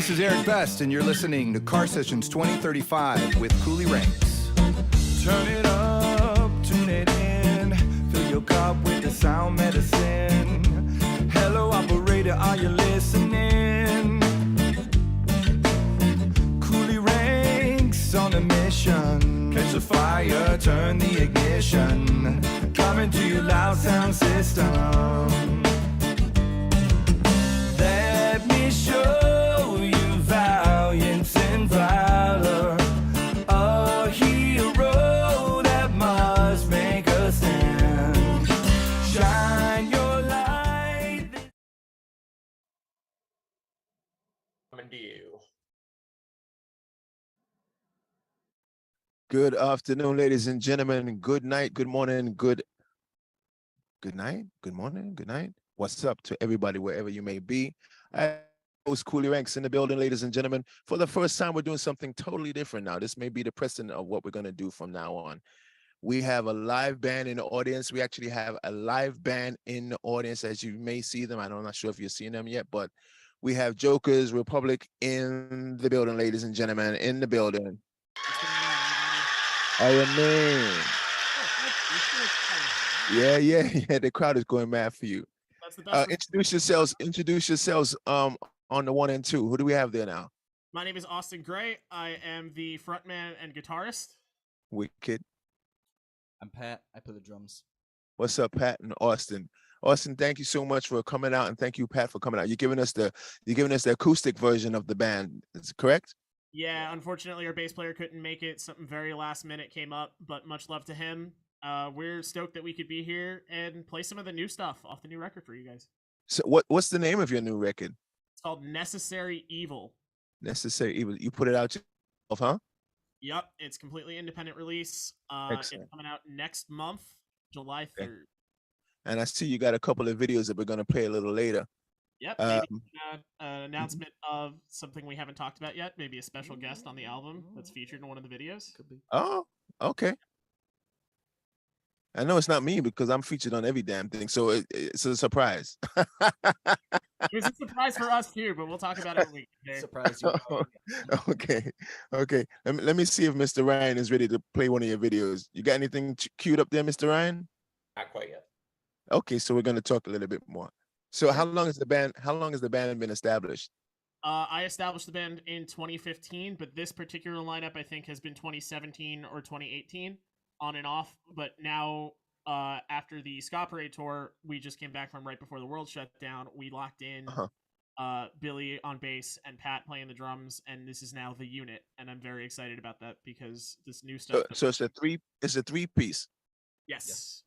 This is Eric Best, and you're listening to Car Sessions 2035 with Coolie Ranx. Turn it up, tune it in, fill your cup with the sound medicine. Hello, operator, are you listening? Coolie Ranx on a mission. Catch the fire, turn the ignition. Coming to your loud sound system. Let me show you valiance and valor. A hero that must make a stand. Shine your light. Coming to you. Good afternoon, ladies and gentlemen. Good night, good morning, good night, good morning, good night. What's up to everybody, wherever you may be? I host Coolie Ranx in the building, ladies and gentlemen. For the first time, we're doing something totally different now. This may be the precedent of what we're going to do from now on. We have a live band in the audience. We actually have a live band in the audience, as you may see them. I'm not sure if you've seen them yet, but we have Jokers Republic in the building, ladies and gentlemen, in the building. Iron Man. Yeah. The crowd is going mad for you. That's the best. Introduce yourselves on the 1 and 2. Who do we have there now? My name is Austin Gray. I am the frontman and guitarist. Wicked. I'm Pat. I play the drums. What's up, Pat and Austin? Austin, thank you so much for coming out, and thank you, Pat, for coming out. You're giving us the acoustic version of the band. Is it correct? Yeah, unfortunately, our bass player couldn't make it. Something very last minute came up, but much love to him. We're stoked that we could be here and play some of the new stuff off the new record for you guys. So what's the name of your new record? It's called Necessary Evil. Necessary Evil. You put it out yourself, huh? Yep, it's completely independent release. It's coming out next month, July 3rd. Okay. And I see you got a couple of videos that we're going to play a little later. Yep, maybe an announcement of something we haven't talked about yet. Maybe a special guest on the album that's featured in one of the videos. Could be. Oh, okay. I know it's not me because I'm featured on every damn thing, so it's a surprise. It was a surprise for us too, but we'll talk about it when we get there. Surprise you. Okay. Let me see if Mr. Ryan is ready to play one of your videos. You got anything queued up there, Mr. Ryan? Not quite yet. Okay, so we're going to talk a little bit more. So how long has the band been established? I established the band in 2015, but this particular lineup I think has been 2017 or 2018, on and off. But now, after the Ska Parade tour, we just came back from right before the world shut down. We locked in Billy on bass and Pat playing the drums, and this is now the unit. And I'm very excited about that because this new stuff. So it's a three piece. Yes.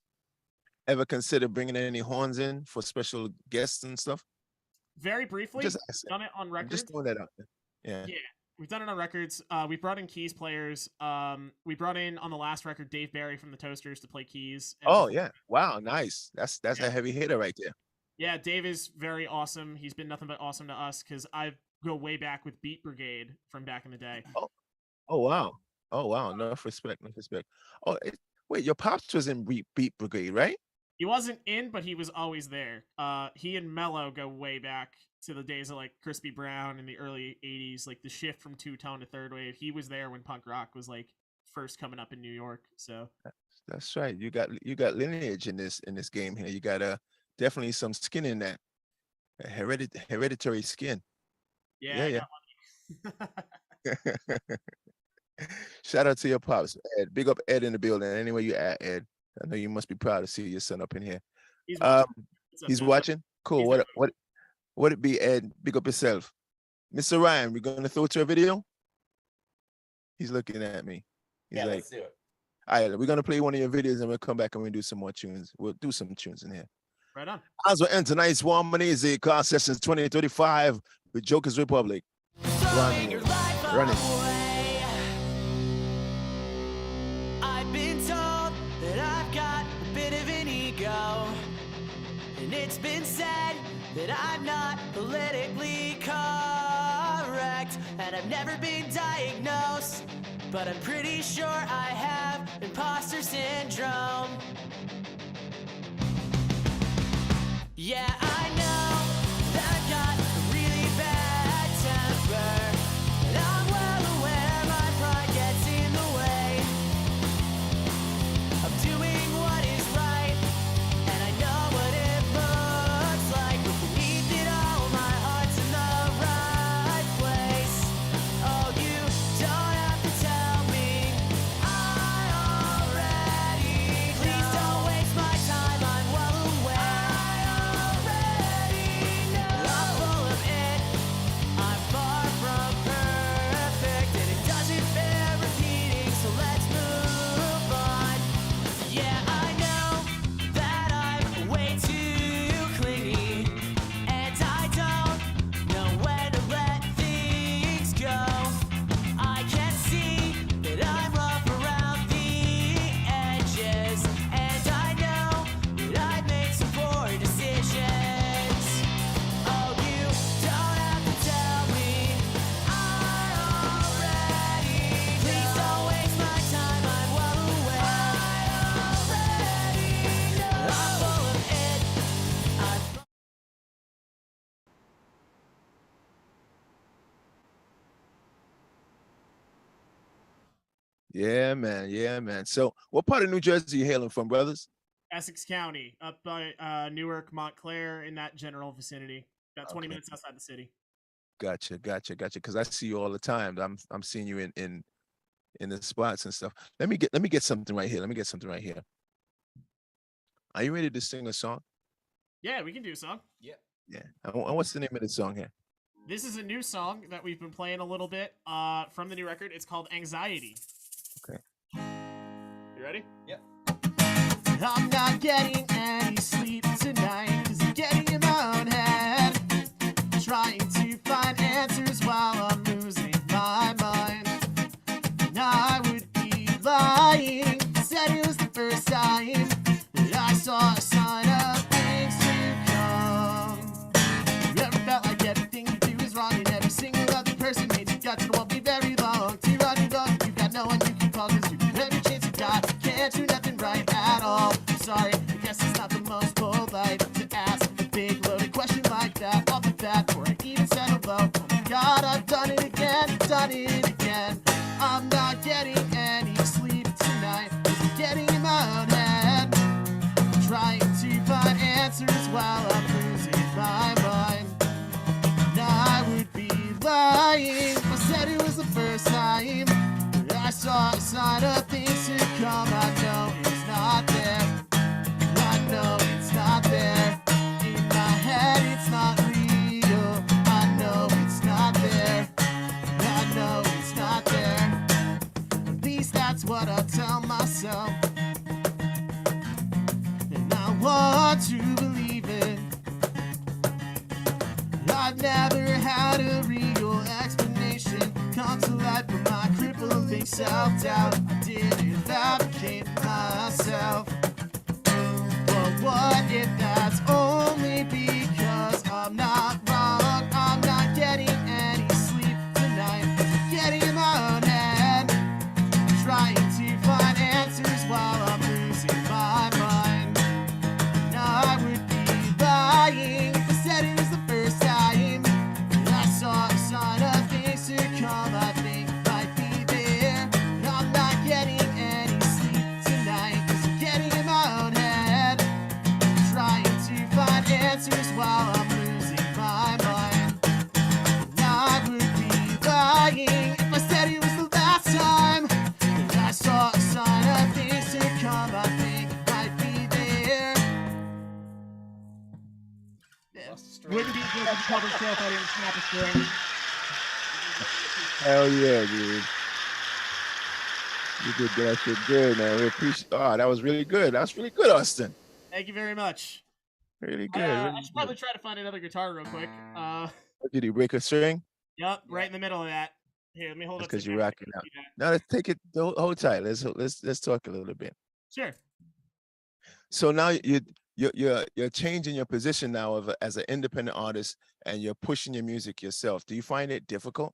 Ever consider bringing any horns in for special guests and stuff? Very briefly, Just done it on records. Just throwing that out there. Yeah, we've done it on records. We brought in keys players. We brought in on the last record Dave Barry from the Toasters to play keys. Oh yeah, wow, nice. That's a heavy hitter right there. Yeah, Dave is very awesome. He's been nothing but awesome to us because I go way back with Beat Brigade from back in the day. Oh wow. Enough respect. Oh wait, your pops was in Beat Brigade, right? He wasn't in, but he was always there. He and Mello go way back to the days of like Crispy Brown in the early 80s, like the shift from two-tone to third wave. He was there when punk rock was like first coming up in New York. So that's right. You got lineage in this game here. You got definitely some skin in that. Hereditary skin. Yeah. Shout out to your pops, Ed. Big up Ed in the building. Anyway you at, Ed. I know you must be proud to see your son up in here. He's watching. Cool. What it be, Ed? Big up yourself. Mr. Ryan, we're gonna throw to a video. He's looking at me. He's like, let's do it. All right, we're gonna play one of your videos and we'll come back and we'll do some more tunes. We'll do some tunes in here. Right on. As we end tonight's One Easy Car Sessions 2035 with Jokers Republic. Run it. I've been told that I've got a bit of an ego, and it's been said that I'm not politically correct, and I've never been diagnosed, but I'm pretty sure I have imposter syndrome. Yeah, I know that I've got a really bad temper. Yeah, man. Yeah, man. So, what part of New Jersey you hailing from, brothers? Essex County, up by Newark, Montclair, in that general vicinity. About 20 Okay. minutes outside the city. Gotcha. Because I see you all the time. I'm seeing you in the spots and stuff. Let me get something right here. Let me get something right here. Are you ready to sing a song? Yeah, we can do a song. Yeah. Yeah. And what's the name of the song here? This is a new song that we've been playing a little bit from the new record. It's called Anxiety. Okay. You ready? Yeah. I'm not getting any sleep tonight, 'cause I'm getting in my own head, trying to find answers while I'm losing my mind. And I would be lying, said it was the first time that I saw a sign of things to come. You ever felt like everything you do is wrong, and every single other person made you got to won't be very long to run your gun, you got no one you can call, 'cause you every chance you got can't do nothing right at all. I'm sorry, I guess it's not the most polite to ask a big loaded question like that off the bat before I even settle low. Oh my god, I've done it again, done it again. I'm not getting any sleep tonight, 'cause I'm getting in my own head, trying to find answers while I'm losing my mind. And I would be lying if I said it was the first time that I saw a sign of things to come. I know it's not there. I know it's not there. In my head, it's not real. I know it's not there. I know it's not there. At least that's what I tell myself. And I want to believe it. I've never had a real explanation come to life from my crippling self-doubt. I didn't fabricate myself. But what if that's only because I'm not wrong? I'm not getting any sleep tonight, getting in my own head, trying to find answers while I'm losing my mind. And I would be lying if I said it was the first time that I saw a sign of things to come. I think might be there. I'm not getting any sleep tonight, 'cause I'm getting in my own head, trying to find answers while I'm losing my mind. And I would be lying if I said it was the last time that I saw a sign of things to come. I think it might be there. Yeah. Lost the string. Wouldn't be good for public show if I didn't snap a string. Hell yeah, dude. You did that shit good, man. We appreciate. Oh, that was really good. That was really good, Austin. Thank you very much. Really good. I really should probably good. try to find another guitar real quick. What did you break a string? Yep, right in the middle of that. Here, let me hold That's up the because you're camera. rocking out. See that? Now let's take it. Hold tight. Let's talk a little bit. Sure. So now you're changing your position now as an independent artist, and you're pushing your music yourself. Do you find it difficult?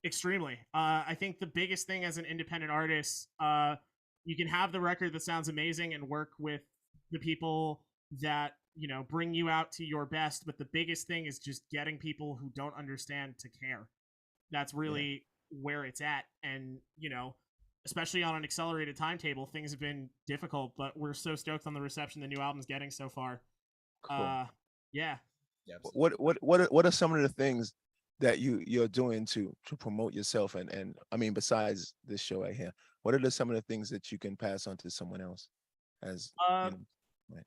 Extremely. I think the biggest thing as an independent artist, you can have the record that sounds amazing and work with the people that, you know, bring you out to your best. But the biggest thing is just getting people who don't understand to care. That's really where it's at. And, you know, especially on an accelerated timetable, things have been difficult, but we're so stoked on the reception the new album's getting so far. Cool. Yeah. Yeah, absolutely. What are some of the things that you're doing to promote yourself, and I mean, besides this show right here, what are some of the things that you can pass on to someone else as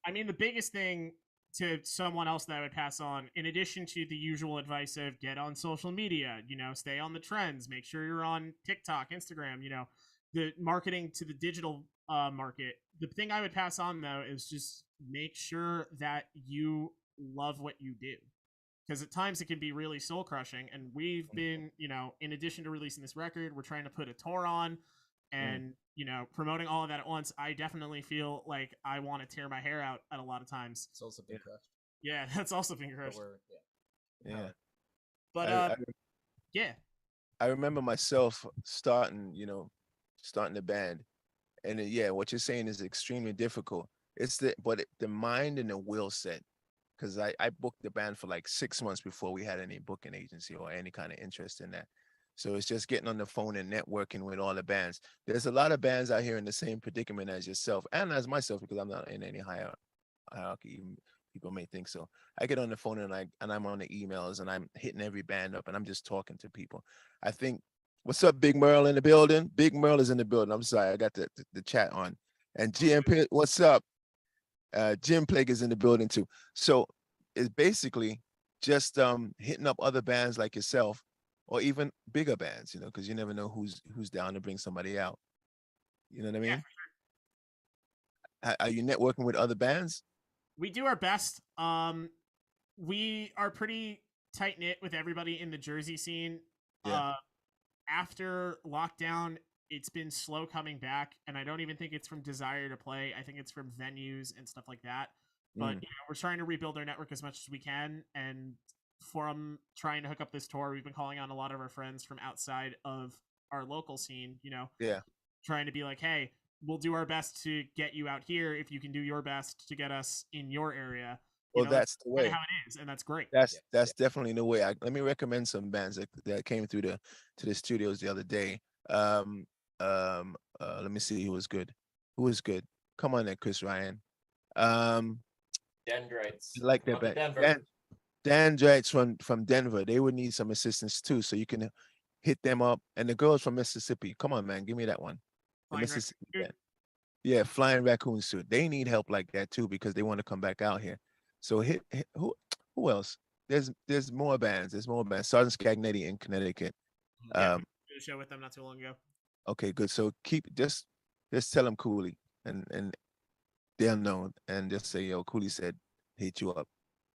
I mean, the biggest thing to someone else that I would pass on, in addition to the usual advice of get on social media, you know, stay on the trends, make sure you're on TikTok, Instagram, you know, the marketing to the digital market. The thing I would pass on, though, is just make sure that you love what you do. Because at times it can be really soul crushing. And we've been, you know, in addition to releasing this record, we're trying to put a tour on and, you know, promoting all of that at once. I definitely feel like I want to tear my hair out at a lot of times. It's also been crushed. Yeah, that's also been But crushed. yeah. But I yeah, I remember myself starting the band, and yeah, what you're saying is extremely difficult. The mind and the will set, because I booked the band for like 6 months before we had any booking agency or any kind of interest in that. So it's just getting on the phone and networking with all the bands. There's a lot of bands out here in the same predicament as yourself and as myself, because I'm not in any hierarchy. Even people may think so. I get on the phone and I'm on the emails and I'm hitting every band up and I'm just talking to people. I think, what's up, Big Merle in the building? Big Merle is in the building. I'm sorry, I got the chat on. And GM, what's up? Jim Plague is in the building too. So it's basically just hitting up other bands like yourself, or even bigger bands, you know, because you never know who's down to bring somebody out. You know what I mean? Yeah. Are you networking with other bands? We do our best. We are pretty tight knit with everybody in the Jersey scene. Yeah. After lockdown, it's been slow coming back, and I don't even think it's from desire to play. I think it's from venues and stuff like that. But you know, we're trying to rebuild our network as much as we can, and from trying to hook up this tour, we've been calling on a lot of our friends from outside of our local scene, you know, trying to be like, hey, we'll do our best to get you out here if you can do your best to get us in your area. Well, that's the way. How it is, and that's great. That's definitely the way. Let me recommend some bands that came through to the studios the other day. Let me see who was good. Who was good? Come on there, Chris Ryan. Dendrites. Like that band. Dendrites from Denver. They would need some assistance too, so you can hit them up. And the girls from Mississippi. Come on, man, give me that one. The Mississippi band. Yeah, Flying Raccoon Suit. They need help like that too, because they want to come back out here. So hit who else? There's more bands. There's more bands. Sergeant Scagnetti in Connecticut. Yeah, did a show with them not too long ago. Okay, good. So just tell them Coolie and they'll know, and just say, yo, Coolie said hit you up,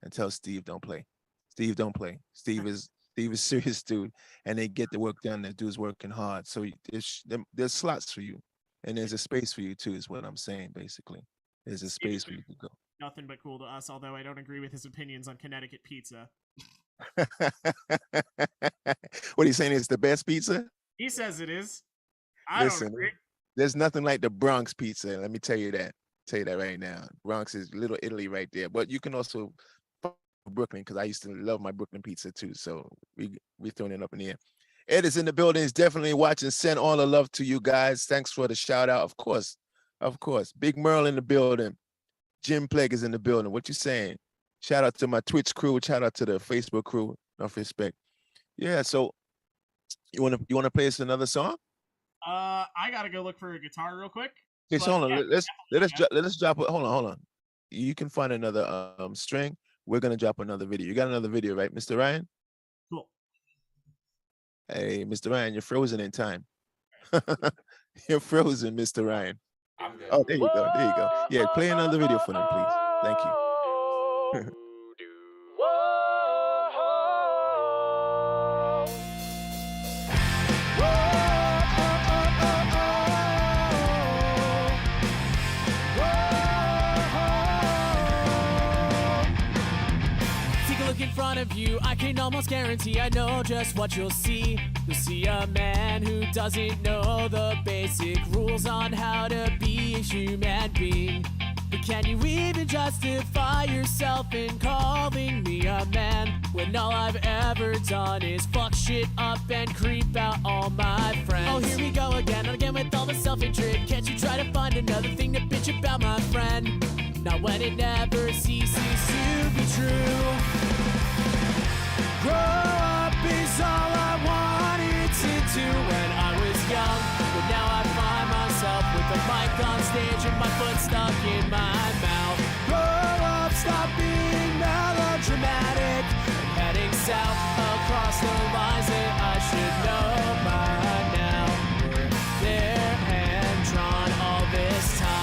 and tell Steve don't play. Steve don't play. Steve is serious dude, and they get the work done. That dude's working hard. So there's slots for you, and there's a space for you too, is what I'm saying. Basically, there's a space for you to go. Nothing but cool to us, although I don't agree with his opinions on Connecticut pizza. What are you saying? It's the best pizza? He says it is. I Listen, don't agree. There's nothing like the Bronx pizza. Let me tell you that. Right now. Bronx is Little Italy right there. But you can also Brooklyn, because I used to love my Brooklyn pizza too. So we throwing it up in the air. Ed is in the building. He's definitely watching. Send all the love to you guys. Thanks for the shout out. Of course. Big Merle in the building. Jim Plague is in the building. What you saying? Shout out to my Twitch crew. Shout out to the Facebook crew. Enough respect. Yeah. So you wanna play us another song? I gotta go look for a guitar real quick. Okay, so hold on. Let's drop it. Hold on. You can find another string. We're gonna drop another video. You got another video, right, Mr. Ryan? Cool. Hey, Mr. Ryan, you're frozen in time. You're frozen, Mr. Ryan. I'm good. Oh, there you go. Yeah, play another video for them, please. Thank you. Take a look in front of you, I can almost guarantee I know just what you'll see. You'll see a man who doesn't know the basic rules on how to be a human being. But can you even justify yourself in calling me a man, when all I've ever done is fuck shit up and creep out all my friends? Oh, here we go again and again with all the self-hatred. Can't you try to find another thing to bitch about, my friend? Not when it never ceases to be true. Grow up is all I wanted to do when I was young, but now I find myself with a mic on stage and my foot stuck in my mouth. Grow up, stop being melodramatic, and heading south across the lines that I should know by now. Were there and drawn all this time.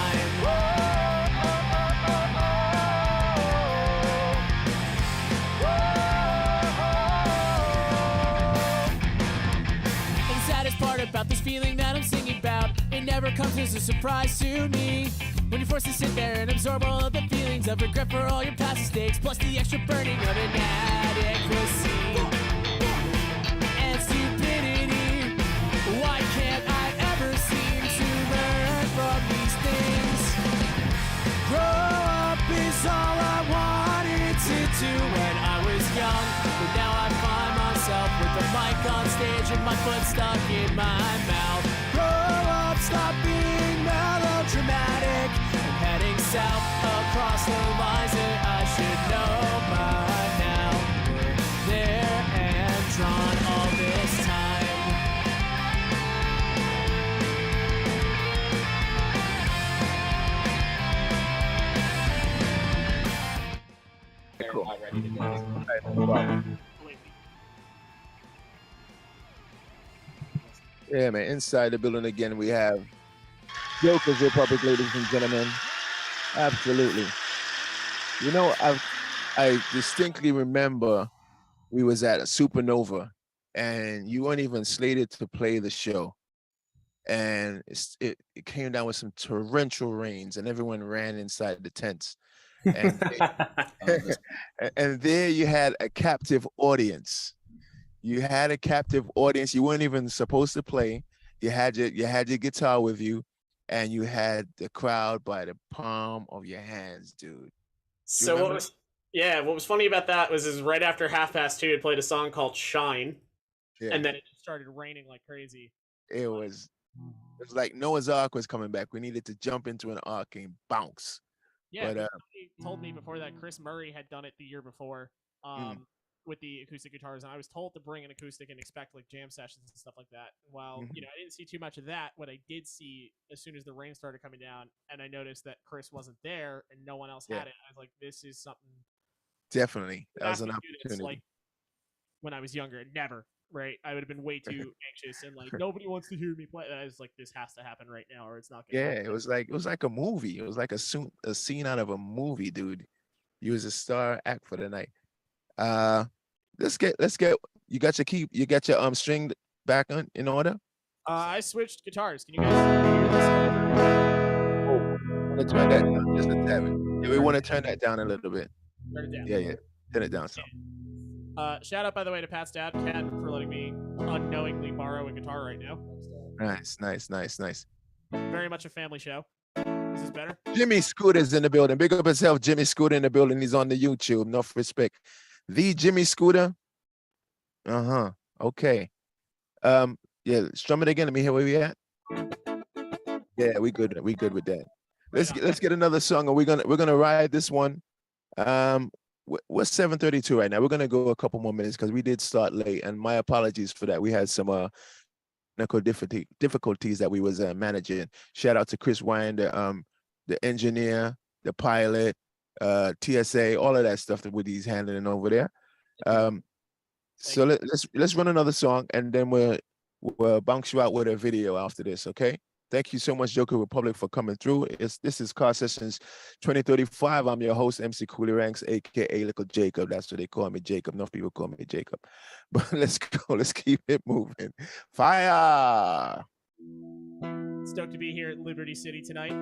Part about this feeling that I'm singing about, it never comes as a surprise to me. When you're forced to sit there and absorb all of the feelings of regret for all your past mistakes, plus the extra burning of inadequacy and stupidity. Why can't I ever seem to learn from these things? Grow up is all I wanted to do when I was young, but now I find myself with a mic on stage stage with my foot stuck in my mouth. Grow up, stop being melodramatic. I'm heading south across the lines that I should know by now. There and drawn all this time. They're Cool. not ready to dance. Yeah, man. Inside the building again, we have Joker's Republic, ladies and gentlemen. Absolutely. You know, I distinctly remember we was at a Supernova, and you weren't even slated to play the show, and it came down with some torrential rains, and everyone ran inside the tents, and and there you had a captive audience. You had a captive audience. You weren't even supposed to play. You had your guitar with you, and you had the crowd by the palm of your hands, dude. So what remember? what was funny about that was is right after 2:30 had played a song called Shine, Yeah, and then it just started raining like crazy. it was like Noah's Ark was coming back. We needed to jump into an ark and bounce. Yeah, But, because somebody told me before that Chris Murray had done it the year before with the acoustic guitars, and I was told to bring an acoustic and expect like jam sessions and stuff like that. While Mhm. I didn't see too much of that, what I did see as soon as the rain started coming down, and I noticed that Chris wasn't there and no one else Yeah. had it, I was like, "This is something." Definitely, that Ask was an me to do this, opportunity. like when I was younger, never. Right, I would have been way too anxious and like nobody wants to hear me play. I was like, "This has to happen right now, or it's not gonna Yeah, happen." it was like a movie. It was like a scene out of a movie, dude. You was a star act for the night. Let's get you got your string back in order. I switched guitars. Can you guys hear this? Want to turn that down just a tad bit. Yeah, we want to turn that down a little bit. Turn it down. Yeah, turn it down some. Shout out, by the way, to Pat's dad, Ken, for letting me unknowingly borrow a guitar right now. Nice. Very much a family show. Is this better? Jimmy Scooter's in the building. Big up himself, Jimmy Scooter in the building. He's on the YouTube. Enough respect. The Jimmy Scooter. Okay. Yeah, strum it again. Let me hear where we at. Yeah, we good with that. Let's get another song, and we're gonna ride this one. What's 7:32 right now? We're gonna go a couple more minutes because we did start late, and my apologies for that. We had some technical difficulties that we was managing. Shout out to Chris Wine, the engineer, the pilot, TSA, all of that stuff that Woody's handling over there. So let's run another song, and then we'll bounce you out with a video after this, okay? Thank you so much, Joker Republic, for coming through. This is Car Sessions 2035. I'm your host, MC Coolie Ranx, aka Little Jacob. That's what they call me, Jacob. Enough people call me Jacob. But let's go. Let's keep it moving. Fire! Stoked to be here at Liberty City tonight.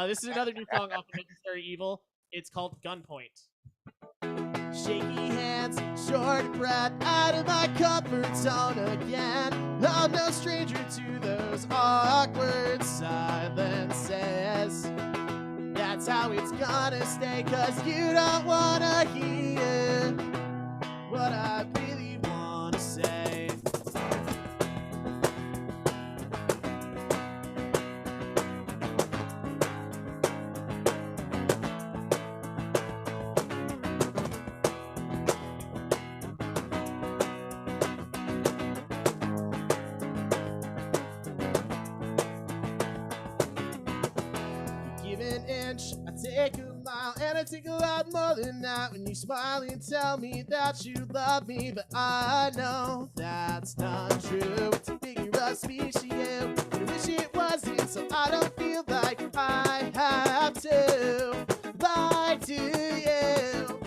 This is another new song off of Necessary Evil. It's called Gunpoint. Shaky hands, short breath, out of my comfort zone again. I'm no stranger to those awkward silences. That's how it's gonna stay, 'cause you don't wanna hear what I really wanna say. Give an inch, I take a mile, and I take a lot more than that when you smile and tell me that you love me. But I know that's not true. It's a vigorous speech to you, but I wish it wasn't, so I don't feel like I have to lie to you.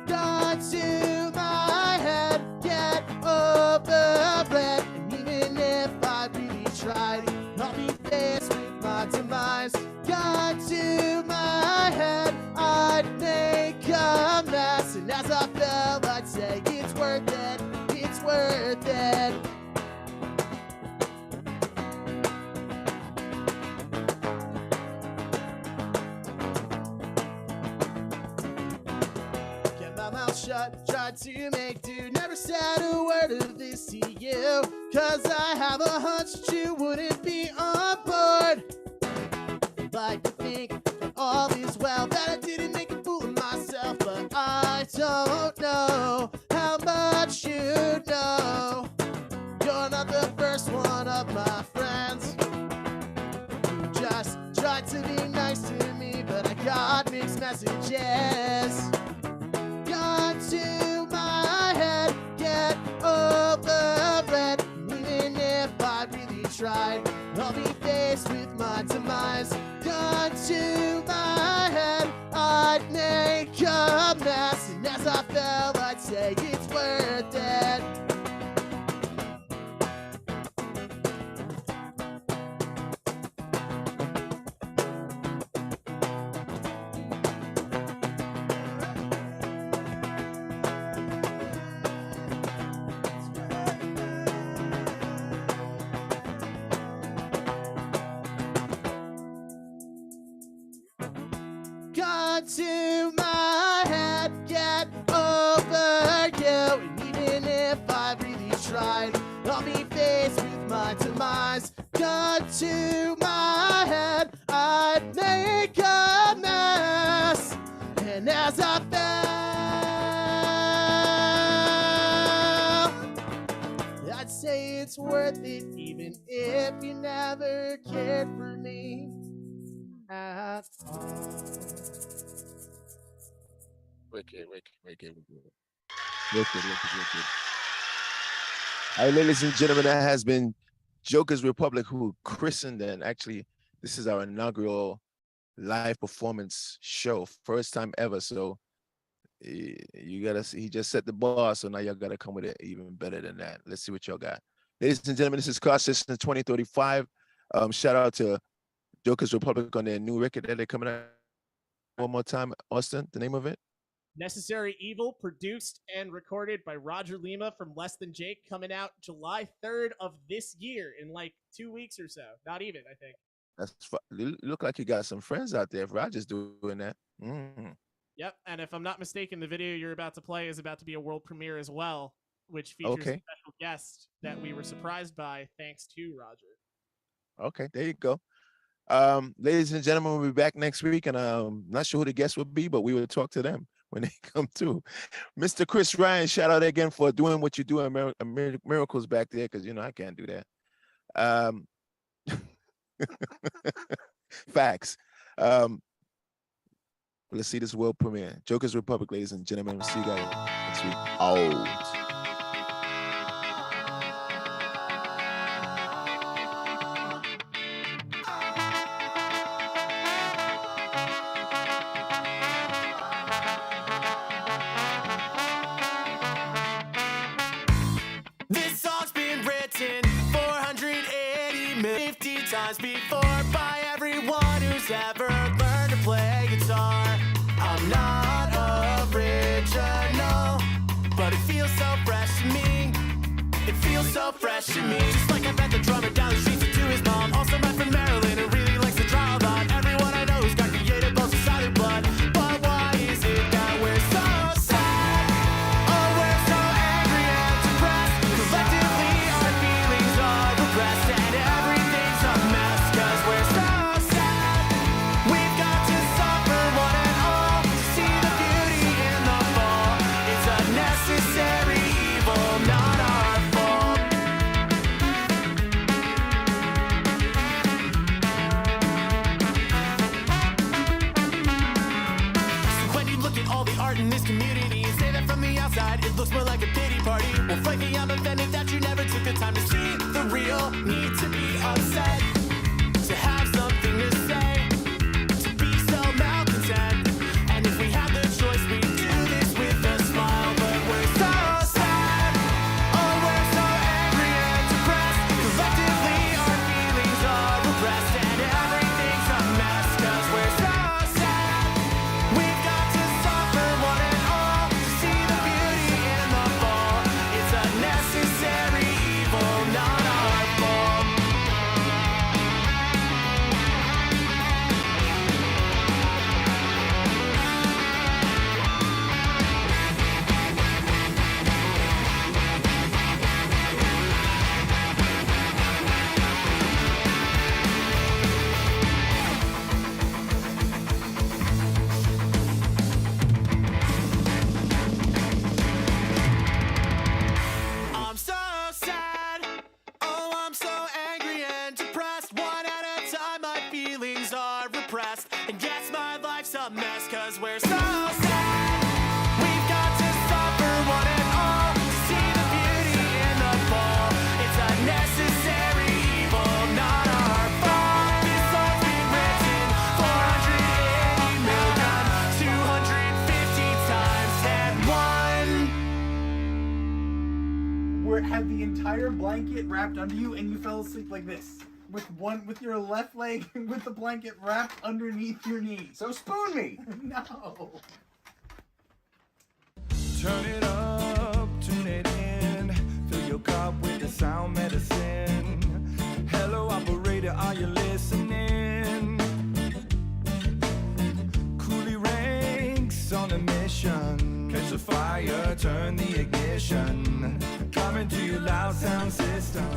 Gun to my head, get over it. And even if I really tried, I'll be faced with my demise. Gun to my head, I'd make a mess. And as I fell, I'd say it's worth it, it's worth it. but tried to make do. Never said a word of this to you, cause I have a hunch that you wouldn't be on board. Like to think all is well, that I didn't make a fool of myself, but I don't know how much you know. You're not the first one of my friends who just tried to be nice to me, but I got mixed messages. Got to my head, get over it. Even if I really tried, I'll be faced with my demise. Gun to my head, I'd make a mess, and as I fell, I'd say it's worth it. Gun to my head, get over you. And even if I really tried, I'll be faced with my demise. Gun to my head, I'd make a mess. And as I fell, I'd say it's worth it, even if you never cared for me at all. Wicked. All right, ladies and gentlemen, that has been Joker's Republic, who christened, and actually, this is our inaugural live performance show, first time ever. So you gotta see, he just set the bar, so now y'all gotta come with it even better than that. Let's see what y'all got. Ladies and gentlemen, this is Sessions2035. Shout out to Joker's Republic on their new record that they're coming out. One more time, Austin, the name of it? Necessary Evil, produced and recorded by Roger Lima from Less Than Jake, coming out July 3rd of this year, in like 2 weeks or so. Not even, I think. You look like you got some friends out there if Roger's doing that. Yep, and if I'm not mistaken, the video you're about to play is about to be a world premiere as well, which features a special guest that we were surprised by thanks to Roger. Okay, there you go. Ladies and gentlemen, we'll be back next week, and I'm not sure who the guests will be, but we will talk to them when they come through. Mr. Chris Ryan, shout out again for doing what you do in miracles back there, because you know I can't do that. Facts. Let's see this world premiere. Joker's Republic, ladies and gentlemen. We'll see you guys next week. Out. This song's been written 450 times before by everyone who's ever learned to play guitar. I'm not original, but it feels so fresh to me. It feels so fresh to me. Just like I met the drummer down the street to his mom. Also met from Maryland who really likes to draw a lot. Everyone I know who's got creative both inside their blood. But why is it that we're so sad? Oh, we're so angry and depressed. Collectively our feelings are repressed, and everything's a mess, cause we're so sad. We've got to suffer one and all to see the beauty in the fall. It's a necessary evil, not our fault. So when you look at all the art in this community and say that from the outside it looks more like a pity party, well frankly I'm offended that you never took the time to see the real need to be upset, to have something to say, to be so malcontent. And if we had the choice we'd do this with a smile, but we're so sad. Oh, we're so angry and depressed. Collectively our feelings are repressed, and everything's a mess, cause we're so sad. We've got to suffer one and all to see the beauty in the fall. It's a necessary 'cause we're so sad. We've got to suffer one and all to see the beauty in the fall. It's a necessary evil, not our fault. This song's been written 480 million, 250 times 10 1. Where had the entire blanket wrapped under you and you fell asleep like this. With your left leg with the blanket wrapped underneath your knee. So spoon me. No. Turn it up, tune it in. Fill your cup with the sound medicine. Hello, operator, are you listening? Coolie Ranx on a mission. Catch the fire, turn the ignition. Coming to your loud sound system.